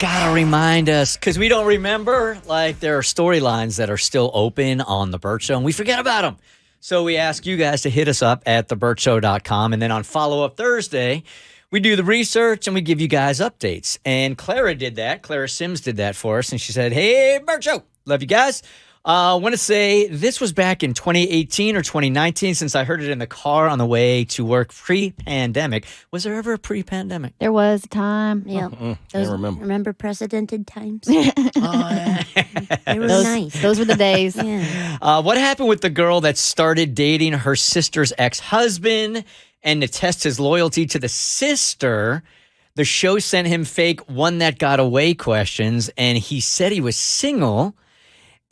gotta remind us, because we don't remember, like, there are storylines that are still open on The Bert Show, and we forget about them. So we ask you guys to hit us up at thebertshow.com, and then on Follow-Up Thursday, we do the research, and we give you guys updates. And Clara did that. Clara Sims did that for us, and she said, hey, Bert Show, love you guys. I want to say this was back in 2018 or 2019, since I heard it in the car on the way to work pre-pandemic. Was there ever a pre-pandemic? There was a time. Yeah. I remember. Remember precedented times? Oh, yeah. They were nice. Those were the days. Yeah. What happened with the girl that started dating her sister's ex-husband, and to test his loyalty to the sister, the show sent him fake "one that got away" questions, and he said he was single.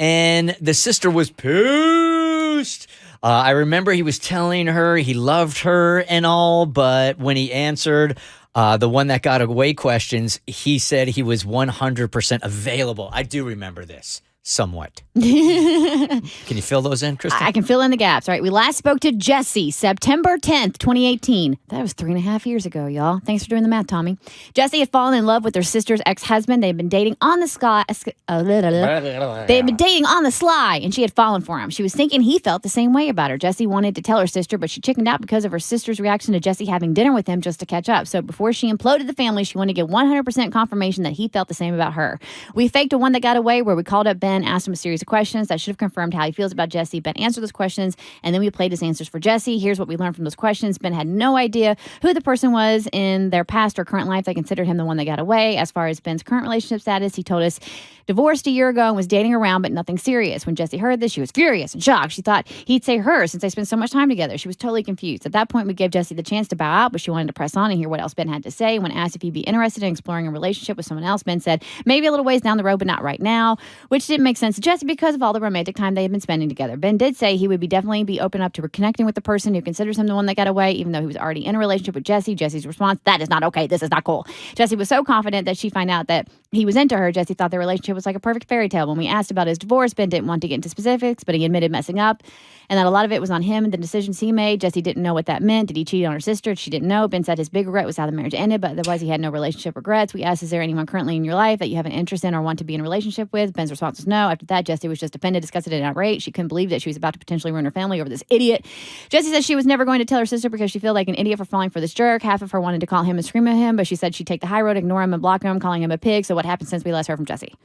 And the sister was pissed. I remember he was telling her he loved her and all, but when he answered the "one that got away" questions, he said he was 100% available. I do remember this somewhat. Can you fill those in, Kristen? I can fill in the gaps. All right. We last spoke to Jessie September 10th, 2018. That was 3.5 years ago, y'all. Thanks for doing the math, Tommy. Jessie had fallen in love with her sister's ex-husband. They had been dating on the sly. They had been dating on the sly, and she had fallen for him. She was thinking he felt the same way about her. Jessie wanted to tell her sister, but she chickened out because of her sister's reaction to Jessie having dinner with him just to catch up. So before she imploded the family, she wanted to get 100% confirmation that he felt the same about her. We faked a "one that got away" where we called up Ben, asked him a series of questions that should have confirmed how he feels about Jessie. Ben answered those questions, and then we played his answers for Jessie. Here's what we learned from those questions. Ben had no idea who the person was in their past or current life that considered him the one that got away. As far as Ben's current relationship status, he told us divorced a year ago and was dating around, but nothing serious. When Jessie heard this, she was furious and shocked. She thought he'd say her since they spent so much time together. She was totally confused. At that point, we gave Jessie the chance to bow out, but she wanted to press on and hear what else Ben had to say. When asked if he'd be interested in exploring a relationship with someone else, Ben said maybe a little ways down the road, but not right now, which didn't make sense to Jessie because of all the romantic time they had been spending together. Ben did say he would definitely be open up to reconnecting with the person who considers him the one that got away, even though he was already in a relationship with Jessie. Jessie's response, that is not okay. This is not cool. Jessie was so confident that she'd find out that he was into her. Jessie thought their relationship was like a perfect fairy tale. When we asked about his divorce, Ben didn't want to get into specifics, but he admitted messing up and that a lot of it was on him and the decisions he made. Jessie didn't know what that meant. Did he cheat on her sister? She didn't know. Ben said his big regret was how the marriage ended, but otherwise he had no relationship regrets. We asked, is there anyone currently in your life that you have an interest in or want to be in a relationship with? Ben's response was no. After that, Jessie was just offended, disgusted, and outraged. She couldn't believe that she was about to potentially ruin her family over this idiot. Jessie said she was never going to tell her sister because she felt like an idiot for falling for this jerk. Half of her wanted to call him and scream at him, but she said she'd take the high road, ignore him, and block him, calling him a pig. So what happened since we last heard from Jessie?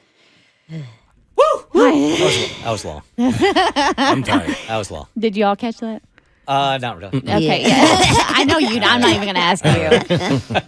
That was long. I'm tired. That was long. Did you all catch that? Not really. Okay, yeah. I know you. I'm not even going to ask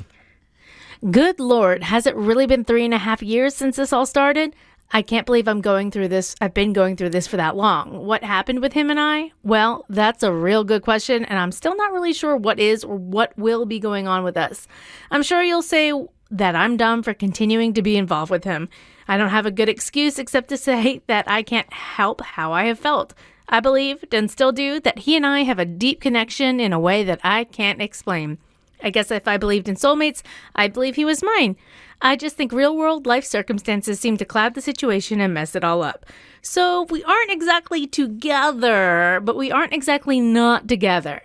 you. Good Lord, has it really been 3.5 years since this all started? I can't believe I'm going through this. I've been going through this for that long. What happened with him and I? Well, that's a real good question, and I'm still not really sure what is or what will be going on with us. I'm sure you'll say that I'm dumb for continuing to be involved with him. I don't have a good excuse except to say that I can't help how I have felt. I believed, and still do, that he and I have a deep connection in a way that I can't explain. I guess if I believed in soulmates, I'd believe he was mine. I just think real-world life circumstances seem to cloud the situation and mess it all up. So we aren't exactly together, but we aren't exactly not together.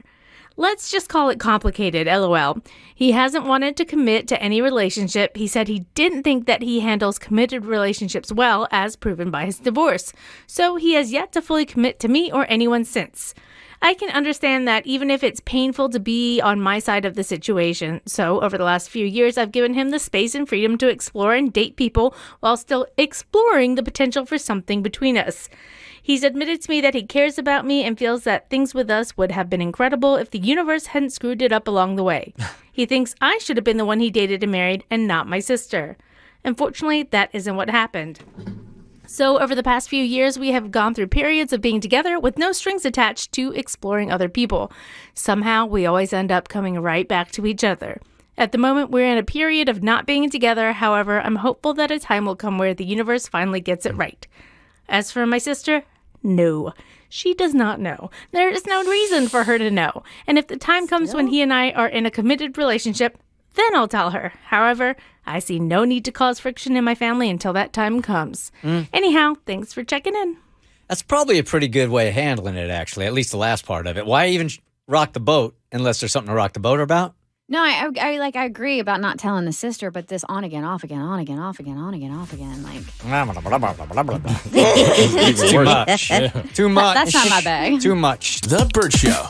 Let's just call it complicated, LOL. He hasn't wanted to commit to any relationship. He said he didn't think that he handles committed relationships well, as proven by his divorce. So he has yet to fully commit to me or anyone since. I can understand that even if it's painful to be on my side of the situation. So over the last few years, I've given him the space and freedom to explore and date people while still exploring the potential for something between us. He's admitted to me that he cares about me and feels that things with us would have been incredible if the universe hadn't screwed it up along the way. He thinks I should have been the one he dated and married and not my sister. Unfortunately, that isn't what happened. So over the past few years, we have gone through periods of being together with no strings attached to exploring other people. Somehow, we always end up coming right back to each other. At the moment, we're in a period of not being together. However, I'm hopeful that a time will come where the universe finally gets it right. As for my sister, no. She does not know. There is no reason for her to know. And if the time comes when he and I are in a committed relationship, then I'll tell her. However, I see no need to cause friction in my family until that time comes. Anyhow, thanks for checking in. That's probably a pretty good way of handling it, actually, at least the last part of it. Why even rock the boat unless there's something to rock the boat about? No, I agree about not telling the sister, but this on again, off again, on again, off again, on again, off again, like It's too much. Too much. that's not my bag. Too much. The Bert Show.